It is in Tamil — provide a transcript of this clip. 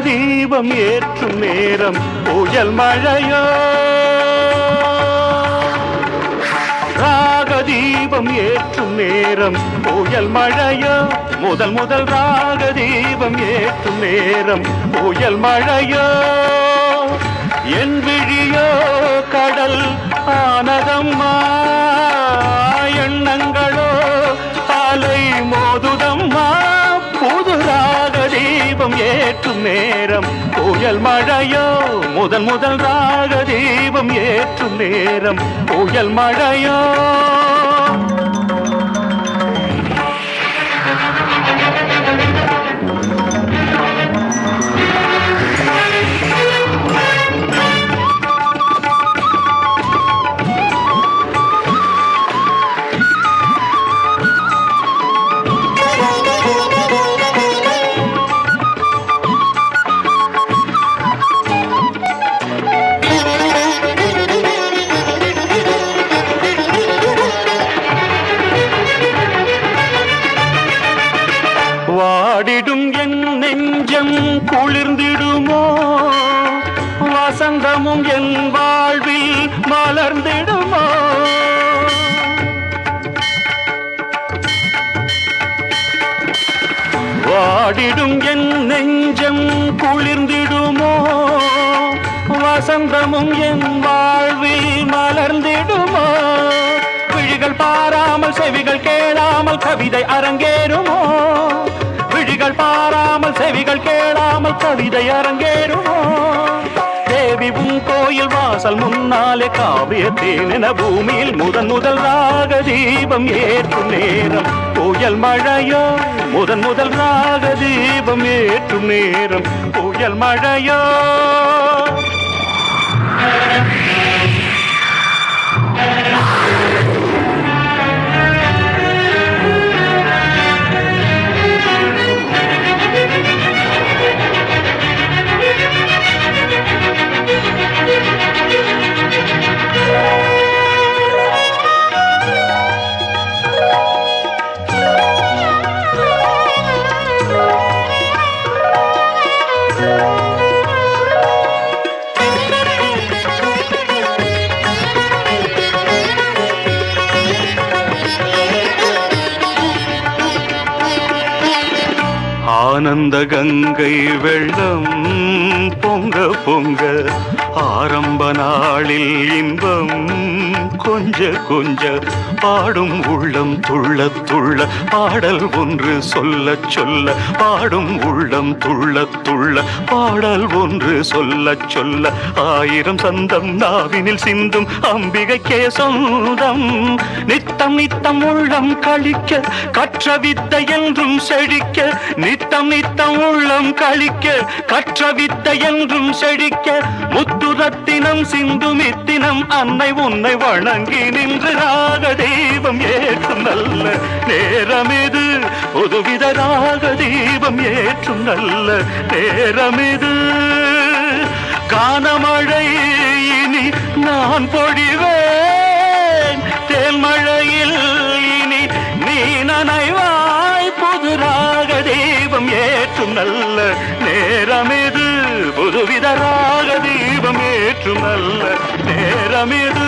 தீபம் ஏற்றும் நேரம் புயல் மழையோ, ராக தீபம் ஏற்றும் நேரம் புயல் மழையோ, முதல் முதல் ராக தீபம் ஏற்றும் நேரம் புயல் மழையோ, என் விழியோ கடல் ஆனதம்மா, எண்ணங்களோ அலை மோதுதம்மா, புது ராக தீபம் ஏற்றும் நேரம் புயல் மழையோ, முதல் முதல் ராக தீபம் ஏற்றும் நேரம் புயல் மழையோ. வாடிடும் என் நெஞ்சம் குளிர்ந்திடுமோ, வசந்தமும் என் வாழ்வில் மலர்ந்திடுமோ, வாடிடும் என் நெஞ்சம் குளிர்ந்திடுமோ, வசந்தமும் என் வாழ்வில் மலர்ந்திடுமோ, விழிகள் பாராமல் செவிகள் கேளாமல் கவிதை அரங்கேறுமோ, விழிகள் பாராமல் செவிகள் கேளாமல் கவிதை அரங்கேறுமோ, தேவி உன் கோயில் வாசல் முன்னாலே காவியத்தேனென பூமியில் முதன் முதல் ராக தீபம் ஏற்றும் நேரம் புயல் மழையோ, முதன் முதல் ராக தீபம் ஏற்றும் நேரம் புயல் மழையோ. ஆனந்த கங்கை வெள்ளம் பொங்க பொங்க, ஆரம்ப நாளில் இன்பம் கொஞ்ச கொஞ்ச, பாடும் உள்ளம் துள்ள துள்ள, பாடல் ஒன்று சொல்ல சொல்ல, பாடும் உள்ளம் துள்ள துள்ள, பாடல் ஒன்று சொல்ல சொல்ல, ஆயிரம் சந்தம் நாவினில் சிந்தும் அம்பிகைக்கே சொந்தம், நித்தம் நித்தம் உள்ளம் கழிக்க கற்ற வித்தை என்றும் செழிக்க, நித்தம் நித்தம் உள்ளம் கழிக்க கற்ற வித்தை என்றும் செழிக்க, முத்து ரத்தினம் சிந்து மித்தினம் அன்னை உன்னை வணங்கி நின்று ராக தீபம் ஏற்றும் நல்ல நேரம் இது, புதுவித ராக தீபம் ஏற்றும் நல்ல நேரம் இது, கானமழை இனி நான் பொழிவேன், தேன்மழையில் இனி நீ நனைவாய், புது ராக தீபம் ஏற்றும் நல்ல நேரம் இது, புதுவித ராக தீபம் ஏற்றும் நல்ல நேரம் இது.